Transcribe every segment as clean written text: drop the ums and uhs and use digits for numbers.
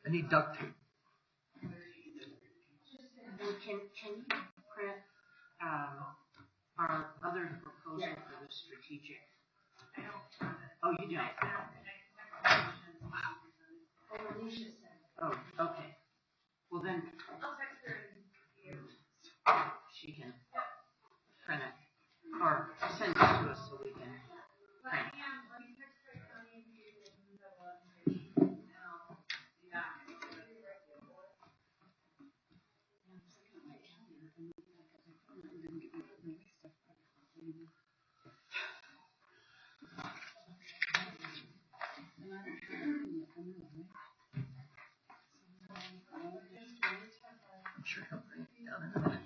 I need duct tape. Can you print our other proposal for the strategic? I don't. Oh, you don't? Oh, okay. Well then, I'll text her. She can print it or send it to us so we can print it. I'm sure he'll bring it down in a minute.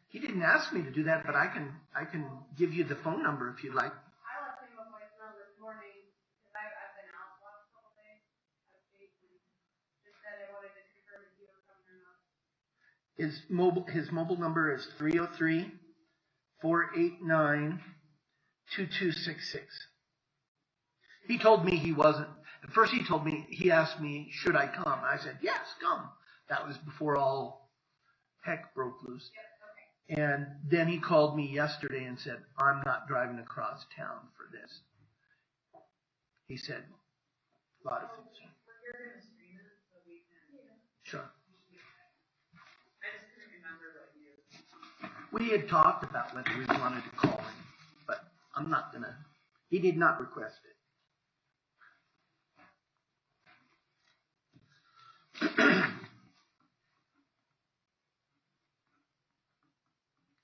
He didn't ask me to do that, but I can give you the phone number if you'd like. I left him a voicemail this morning because I've been out the last couple of days. Just said I wanted to confirm if you were coming or not. His mobile number is 303-489-2266. He told me he wasn't. At first he asked me, should I come? I said, yes, come. That was before all heck broke loose. Yep. And then he called me yesterday and said, I'm not driving across town for this. He said a lot of things. We're going to stream it so we can. Sure. I just couldn't remember what you. We had talked about whether we wanted to call him, but I'm not going to. He did not request it.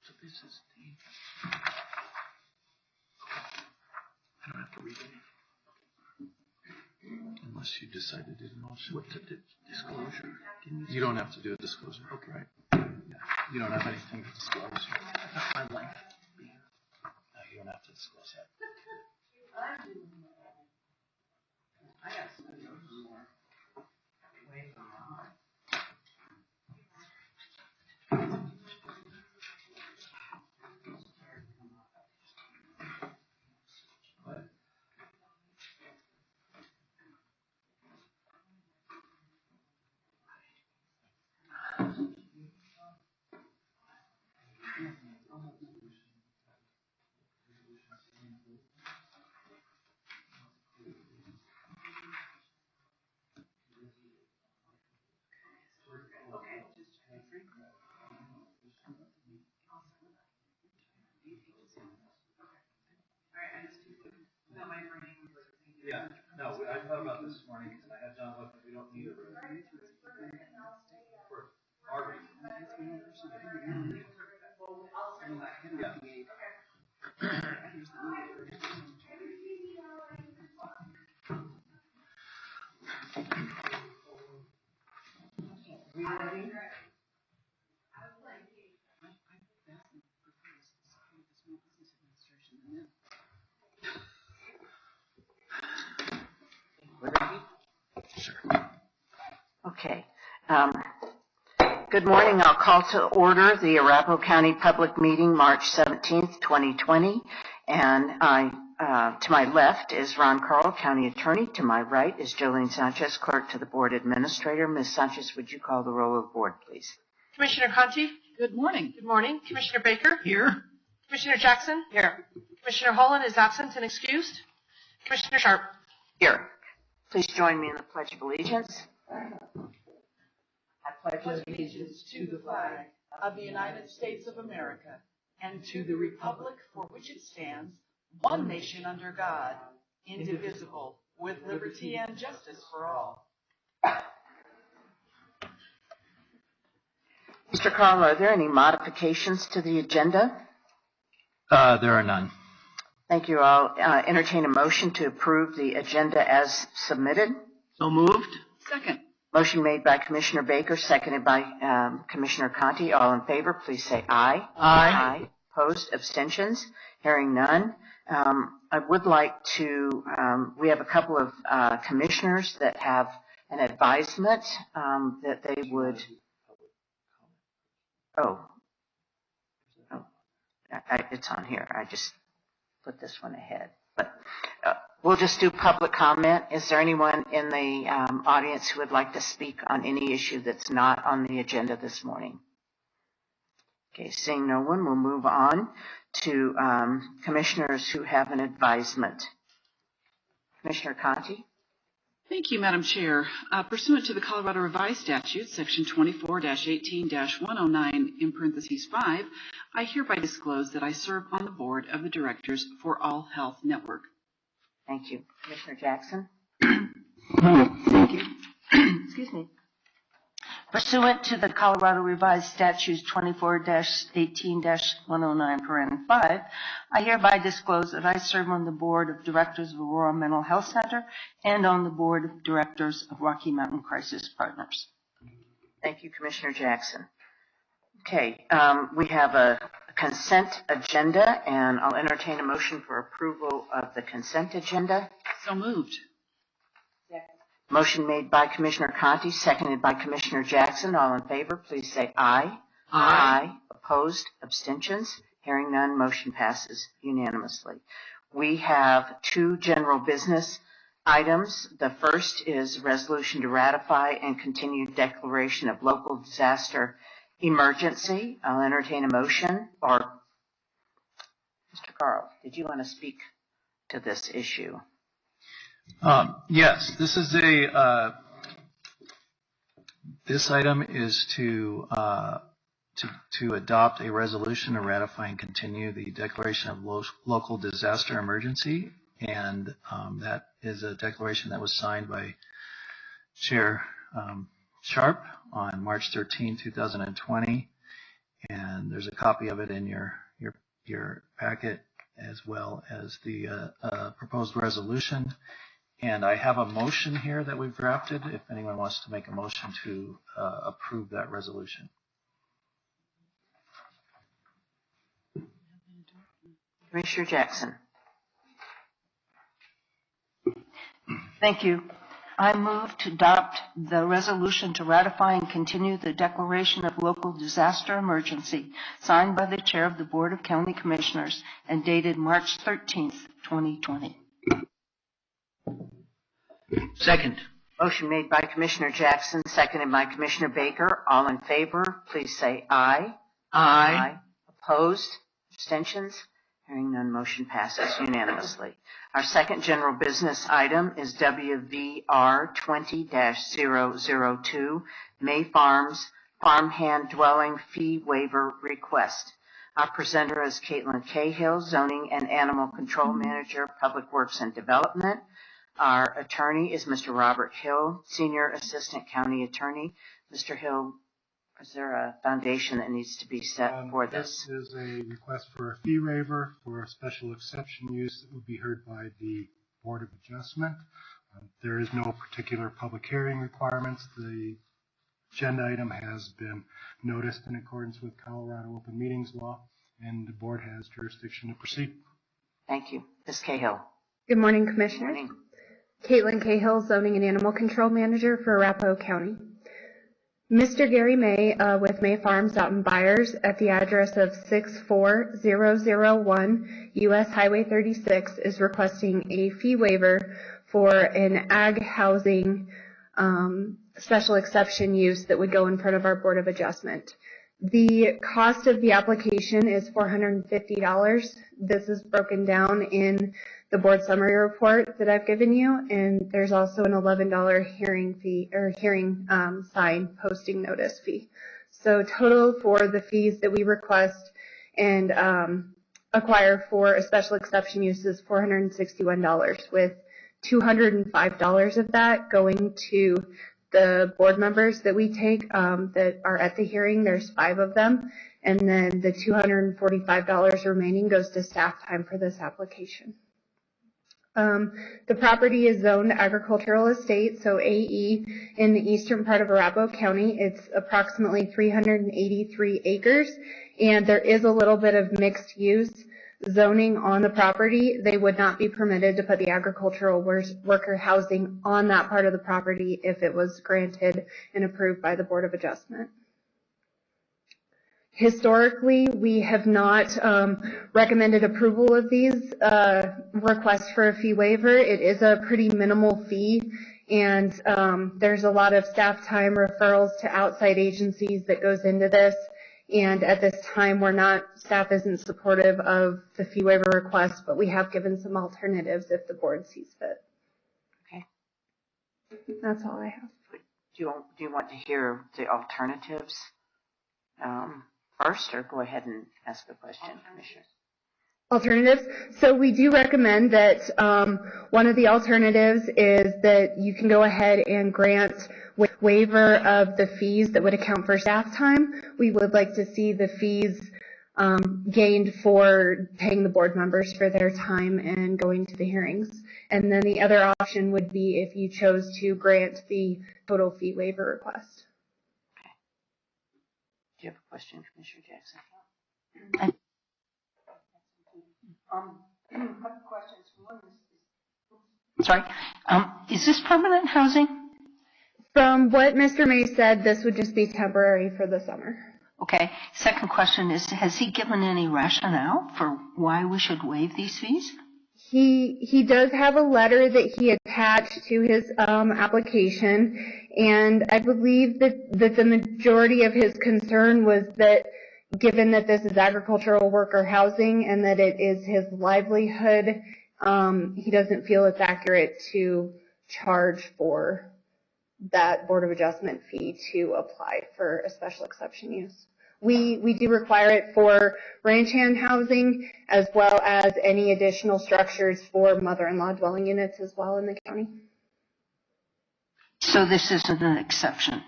So this is the. I don't have to read it. Unless you decide to do the motion. What's the disclosure? You don't have to do a disclosure. Okay. Right? Yeah. You don't have anything to disclose. My life. No, you don't have to disclose that. I got some more. Way from now. Yeah, no, I thought about this morning because I had John look, we don't need a room. For our reason. Yeah. Sure. Okay. Good morning. I'll call to order the Arapahoe County Public Meeting, March 17th, 2020. And to my left is Ron Carl, County Attorney. To my right is Jolene Sanchez, Clerk to the Board Administrator. Ms. Sanchez, would you call the roll of the board, please? Commissioner Conti? Good morning. Good morning. Commissioner Baker? Here. Commissioner Jackson? Here. Commissioner Holland is absent and excused. Commissioner Sharp? Here. Please join me in the Pledge of Allegiance. I pledge allegiance to the flag of the United States of America and to the republic for which it stands, one nation under God, indivisible, with liberty and justice for all. Mr. Carl, are there any modifications to the agenda? There are none. Thank you. I'll entertain a motion to approve the agenda as submitted. So moved. Second. Motion made by Commissioner Baker, seconded by Commissioner Conti. All in favor, please say aye. Aye. Opposed? Abstentions? Hearing none. I would like to, we have a couple of commissioners that have an advisement that they would, it's on here. I just put this one ahead. But we'll just do public comment. Is there anyone in the audience who would like to speak on any issue that's not on the agenda this morning? Okay, seeing no one, we'll move on to commissioners who have an advisement. Commissioner Conti. Thank you, Madam Chair. Pursuant to the Colorado Revised Statute, Section 24-18-109, in parentheses 5, I hereby disclose that I serve on the board of the directors for All Health Network. Thank you. Commissioner Jackson. Thank you. Excuse me. Pursuant to the Colorado Revised Statutes 24-18-109, 5, I hereby disclose that I serve on the Board of Directors of Aurora Mental Health Center and on the Board of Directors of Rocky Mountain Crisis Partners. Thank you, Commissioner Jackson. Okay, we have a consent agenda, and I'll entertain a motion for approval of the consent agenda. So moved. Motion made by Commissioner Conti, seconded by Commissioner Jackson. All in favor, please say aye. Aye. Opposed? Abstentions? Hearing none, motion passes unanimously. We have two general business items. The first is a resolution to ratify and continue declaration of local disaster emergency. I'll entertain a motion. Or, Mr. Carl, did you want to speak to this issue? Yes, this is this item is to adopt a resolution to ratify and continue the declaration of local disaster emergency, and that is a declaration that was signed by Chair Sharp on March 13, 2020, and there's a copy of it in your packet, as well as the proposed resolution. And I have a motion here that we've drafted, if anyone wants to make a motion to approve that resolution. Commissioner Jackson. Thank you. I move to adopt the resolution to ratify and continue the declaration of local disaster emergency signed by the Chair of the Board of County Commissioners and dated March 13th, 2020. Second. Motion made by Commissioner Jackson, seconded by Commissioner Baker. All in favor, please say aye. Aye. Opposed? Abstentions? Hearing none, motion passes unanimously. Our second general business item is WVR 20-002, May Farms Farmhand Dwelling Fee Waiver Request. Our presenter is Caitlin Cahill, Zoning and Animal Control Manager, Public Works and Development. Our attorney is Mr. Robert Hill, Senior Assistant County Attorney. Mr. Hill, is there a foundation that needs to be set for this? This is a request for a fee waiver for a special exception use that would be heard by the Board of Adjustment. There is no particular public hearing requirements. The agenda item has been noticed in accordance with Colorado Open Meetings Law, and the board has jurisdiction to proceed. Thank you. Ms. Cahill. Good morning, Good Commissioners. morning. Caitlin Cahill, Zoning and Animal Control Manager for Arapahoe County. Mr. Gary May with May Farms out in Byers at the address of 64001 U.S. Highway 36 is requesting a fee waiver for an ag housing special exception use that would go in front of our Board of Adjustment. The cost of the application is $450. This is broken down in the board summary report that I've given you, and there's also an $11 hearing fee or hearing sign posting notice fee. So total for the fees that we request and acquire for a special exception use is $461, with $205 of that going to the board members that we take that are at the hearing. There's 5 of them, and then the $245 remaining goes to staff time for this application. The property is zoned agricultural estate, so AE, in the eastern part of Arapahoe County. It's approximately 383 acres, and there is a little bit of mixed use zoning on the property. They would not be permitted to put the agricultural worker housing on that part of the property if it was granted and approved by the Board of Adjustment. Historically, we have not recommended approval of these requests for a fee waiver. It is a pretty minimal fee, and there's a lot of staff time referrals to outside agencies that goes into this. And at this time, staff isn't supportive of the fee waiver request, but we have given some alternatives if the board sees fit. Okay. That's all I have. Do you want to hear the alternatives first, or go ahead and ask the question, Commissioner? Alternatives. So we do recommend that one of the alternatives is that you can go ahead and grant waiver of the fees that would account for staff time. We would like to see the fees gained for paying the board members for their time and going to the hearings. And then the other option would be if you chose to grant the total fee waiver request. Do you have a question, Commissioner Jackson? Sorry. Is this permanent housing? From what Mr. May said, this would just be temporary for the summer. Okay. Second question is, has he given any rationale for why we should waive these fees? He does have a letter that he attached to his application, and I believe that the majority of his concern was that given that this is agricultural worker housing and that it is his livelihood, he doesn't feel it's accurate to charge for that Board of Adjustment fee to apply for a special exception use. We do require it for ranch hand housing as well as any additional structures for mother-in-law dwelling units as well in the county. So this isn't an exception.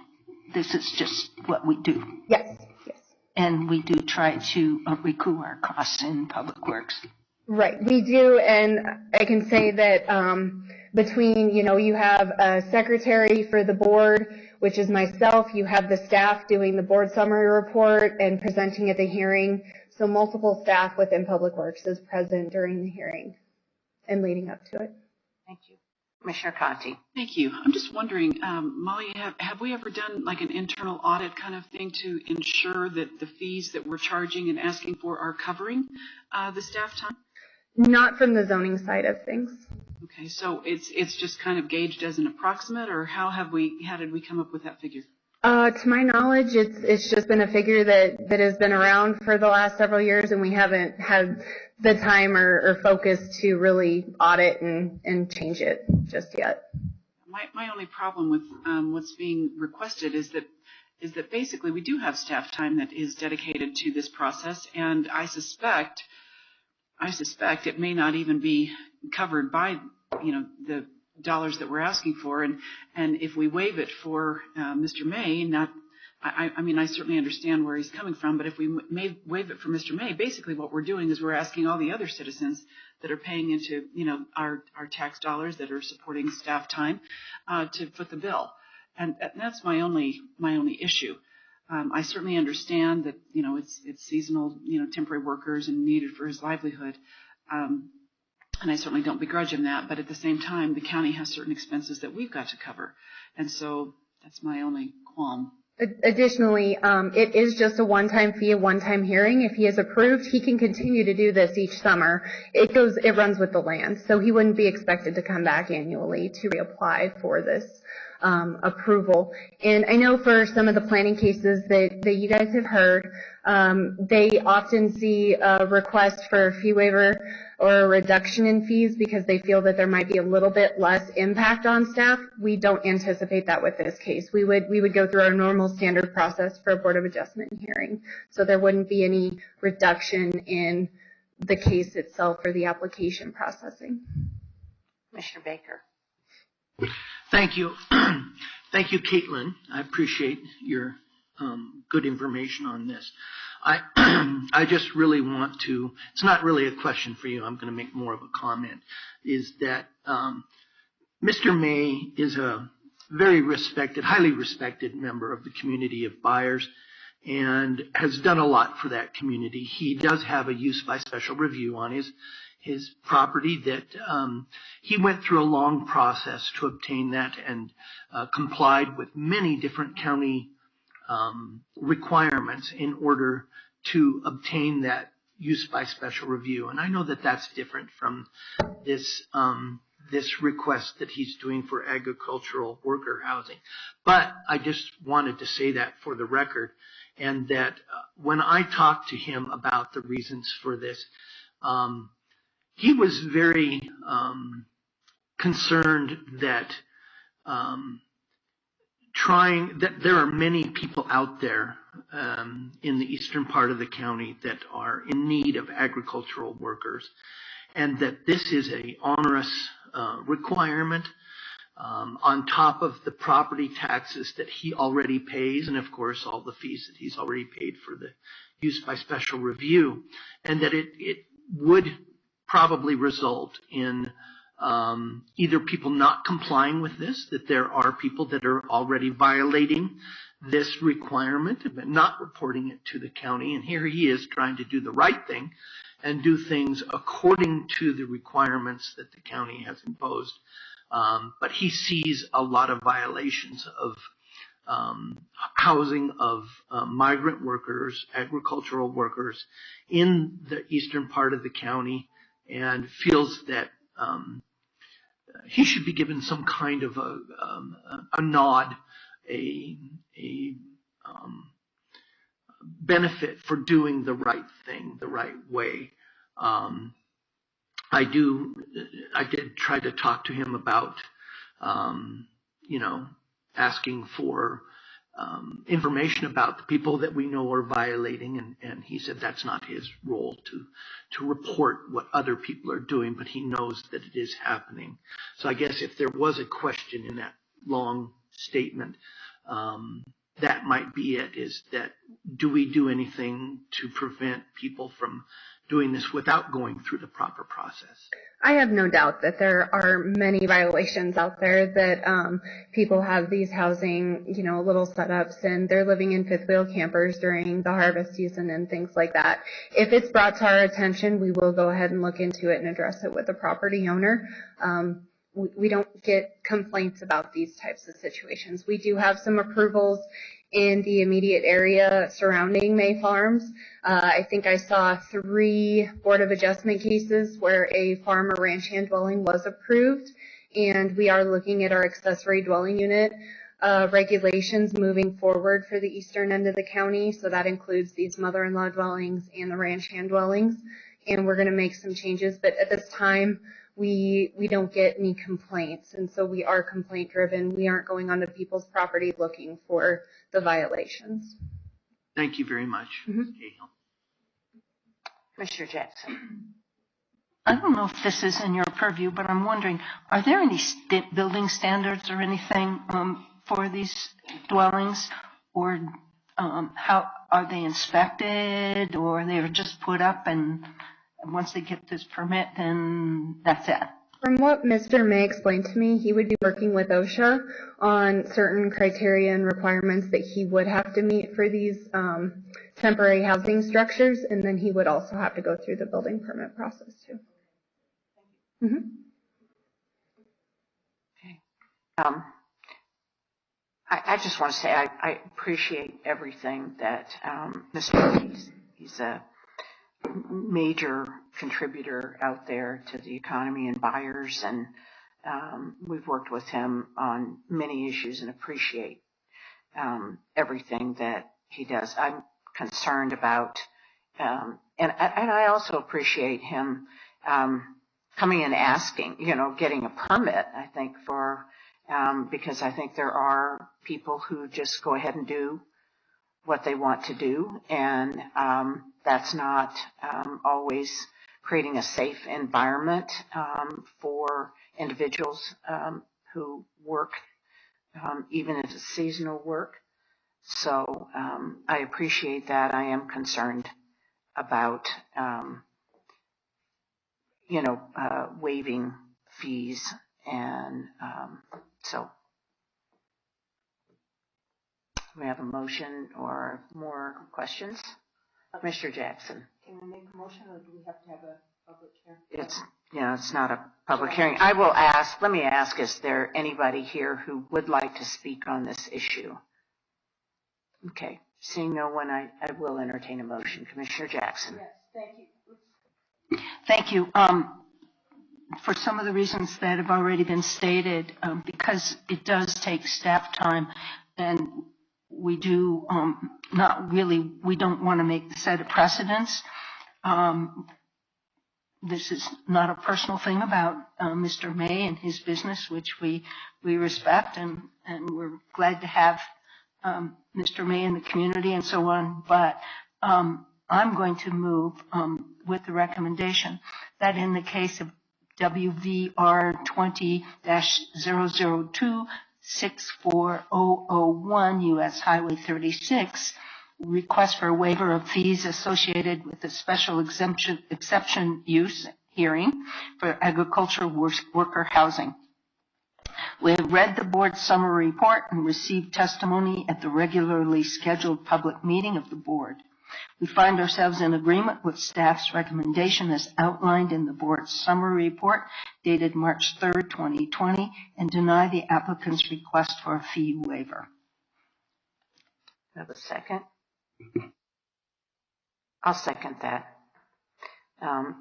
This is just what we do. Yes, yes. And we do try to recoup our costs in public works. Right, we do, and I can say that between, you have a secretary for the board, which is myself, you have the staff doing the board summary report and presenting at the hearing, so multiple staff within Public Works is present during the hearing and leading up to it. Thank you. Commissioner Conti. Thank you. I'm just wondering, Molly, have we ever done like an internal audit kind of thing to ensure that the fees that we're charging and asking for are covering the staff time? Not from the zoning side of things. Okay, so it's just kind of gauged as an approximate, or how did we come up with that figure? To my knowledge, it's just been a figure that has been around for the last several years, and we haven't had the time or focus to really audit and change it just yet. My only problem with what's being requested is that basically we do have staff time that is dedicated to this process, and I suspect it may not even be covered by the dollars that we're asking for, and if we waive it for Mr. May, I certainly understand where he's coming from, but if we may waive it for Mr. May, basically what we're doing is we're asking all the other citizens that are paying into our tax dollars that are supporting staff time to foot the bill, and that's my only issue. I certainly understand that it's seasonal, temporary workers and needed for his livelihood. And I certainly don't begrudge him that, but at the same time, the county has certain expenses that we've got to cover. And so that's my only qualm. Additionally, it is just a one-time fee, a one-time hearing. If he is approved, he can continue to do this each summer. It runs with the land, so he wouldn't be expected to come back annually to reapply for this approval. And I know for some of the planning cases that you guys have heard, they often see a request for a fee waiver or a reduction in fees because they feel that there might be a little bit less impact on staff. We don't anticipate that with this case. We would go through our normal standard process for a Board of Adjustment hearing, so there wouldn't be any reduction in the case itself or the application processing. Commissioner Baker. Thank you. Thank you, Caitlin. I appreciate your good information on this. I just really want to, it's not really a question for you, I'm going to make more of a comment, is that Mr. May is a very respected, highly respected member of the community of buyers and has done a lot for that community. He does have a use by special review on his property that he went through a long process to obtain that and complied with many different county requirements in order to obtain that use by special review. And I know that that's different from this request that he's doing for agricultural worker housing. But I just wanted to say that for the record, and that when I talked to him about the reasons for this, he was very concerned that that there are many people out there in the eastern part of the county that are in need of agricultural workers, and that this is a onerous requirement on top of the property taxes that he already pays, and of course all the fees that he's already paid for the use by special review, and that it would probably result in either people not complying with this, that there are people that are already violating this requirement but not reporting it to the county, and here he is trying to do the right thing and do things according to the requirements that the county has imposed. But he sees a lot of violations of housing of migrant workers, agricultural workers in the eastern part of the county, and feels that he should be given some kind of a nod, a benefit for doing the right thing the right way. I did try to talk to him about, asking for information about the people that we know are violating, and he said that's not his role to report what other people are doing, but he knows that it is happening. So I guess if there was a question in that long statement, that might be it, is that do we do anything to prevent people from doing this without going through the proper process? I have no doubt that there are many violations out there, that people have these housing, little setups, and they're living in fifth wheel campers during the harvest season and things like that. If it's brought to our attention, we will go ahead and look into it and address it with the property owner. We don't get complaints about these types of situations. We do have some approvals in the immediate area surrounding May Farms. I think I saw 3 Board of Adjustment cases where a farm or ranch hand dwelling was approved, and we are looking at our accessory dwelling unit regulations moving forward for the eastern end of the county. So that includes these mother-in-law dwellings and the ranch hand dwellings, and we're going to make some changes. But at this time, we don't get any complaints, and so we are complaint driven. We aren't going onto people's property looking for the violations. Thank you very much. Mm-hmm. Commissioner Jackson. I don't know if this is in your purview, but I'm wondering, are there any building standards or anything for these dwellings, or how are they inspected, or they're just put up and once they get this permit, then that's it? From what Mr. May explained to me, he would be working with OSHA on certain criteria and requirements that he would have to meet for these temporary housing structures, and then he would also have to go through the building permit process too. Mm-hmm. Okay. I just want to say I appreciate everything that Mr. He's a major contributor out there to the economy and buyers, and we've worked with him on many issues and appreciate everything that he does. I'm concerned about, and I also appreciate him coming and asking, getting a permit, I think, for because I think there are people who just go ahead and do what they want to do, and that's not always creating a safe environment for individuals who work, even if it's seasonal work. So I appreciate that. I am concerned about, waiving fees. And so we have a motion or more questions? Commissioner Jackson. Can we make a motion, or do we have to have a public hearing? It's not a public hearing. Let me ask, is there anybody here who would like to speak on this issue? Okay, seeing no one, I will entertain a motion. Commissioner Jackson. Yes, thank you. Thank you. For some of the reasons that have already been stated, because it does take staff time, and we do we don't want to set a precedence. This is not a personal thing about Mr. May and his business, which we respect, and we're glad to have Mr. May in the community and so on. But I'm going to move with the recommendation that in the case of WVR 20-002 64001 U.S. Highway 36, request for a waiver of fees associated with the special exception use hearing for agricultural worker housing. We have read the board's summary report and received testimony at the regularly scheduled public meeting of the board. We find ourselves in agreement with staff's recommendation as outlined in the board's summary report dated March 3rd, 2020, and deny the applicant's request for a fee waiver. Have a second? I'll second that.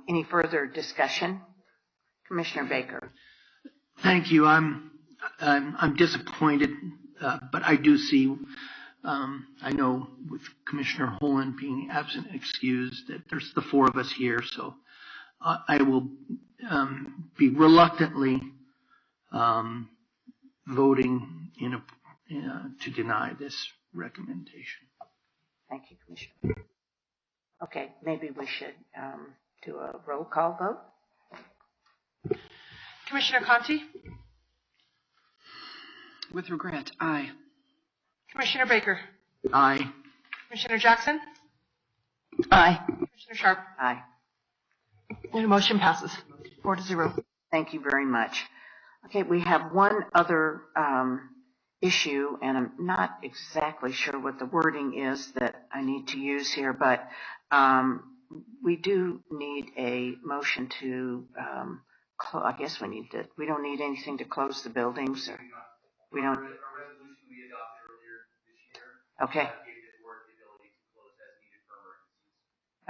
Any further discussion? Commissioner Baker. Thank you. I'm disappointed, but I do see. I know with Commissioner Holland being absent and excused that there's the four of us here, so I will be reluctantly voting to deny this recommendation. Thank you, Commissioner. Okay, maybe we should do a roll call vote. Commissioner Conti? With regret, aye. Commissioner Baker? Aye. Commissioner Jackson? Aye. Commissioner Sharp? Aye. And the motion passes 4-0. Thank you very much. Okay, we have one other issue, and I'm not exactly sure what the wording is that I need to use here, but we do need a motion to, I guess we don't need anything to close the buildings, or we don't. Okay.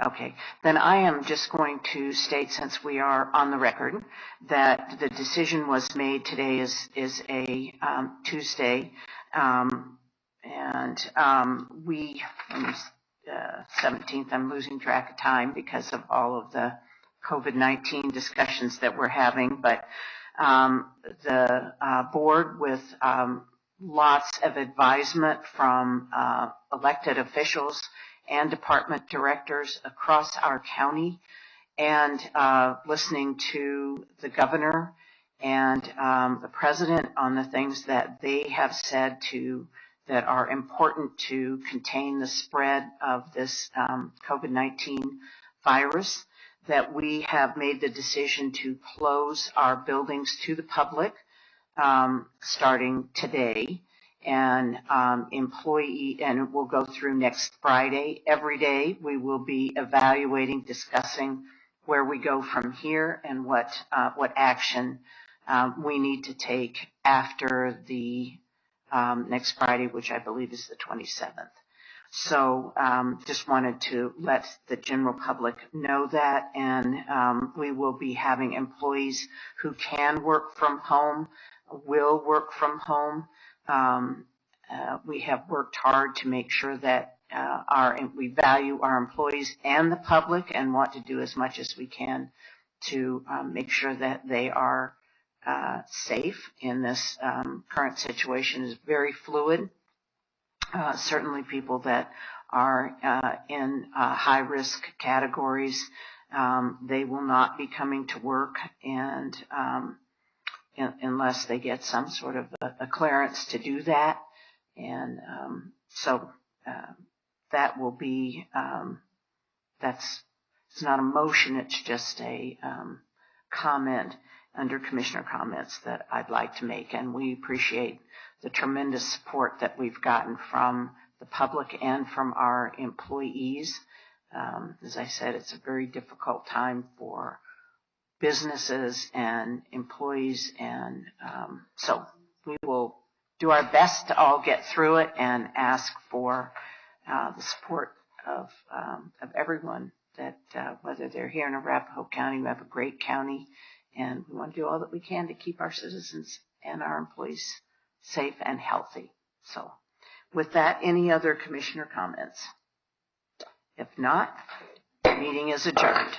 Okay, then I am just going to state, since we are on the record, that the decision was made today is a Tuesday, and we, 17th, I'm losing track of time because of all of the COVID-19 discussions that we're having, but the board, with lots of advisement from elected officials and department directors across our county, and listening to the governor and the president on the things that they have said that are important to contain the spread of this COVID-19 virus, that we have made the decision to close our buildings to the public starting today, and and we'll go through next Friday. Every day we will be evaluating, discussing where we go from here and what action we need to take after the next Friday, which I believe is the 27th. So just wanted to let the general public know that, and we will be having employees who can work from home, will work from home. We have worked hard to make sure that we value our employees and the public, and want to do as much as we can to make sure that they are safe in this current situation. Is very fluid. Certainly people that are in high-risk categories, they will not be coming to work, and unless they get some sort of a clearance to do that. And So that will be, it's not a motion, it's just a comment under commissioner comments that I'd like to make. And we appreciate the tremendous support that we've gotten from the public and from our employees. As I said, it's a very difficult time for businesses and employees, and so we will do our best to all get through it and ask for the support of everyone, that whether they're here in Arapahoe County. We have a great county, and we want to do all that we can to keep our citizens and our employees safe and healthy. So with that, any other commissioner comments? If not, the meeting is adjourned.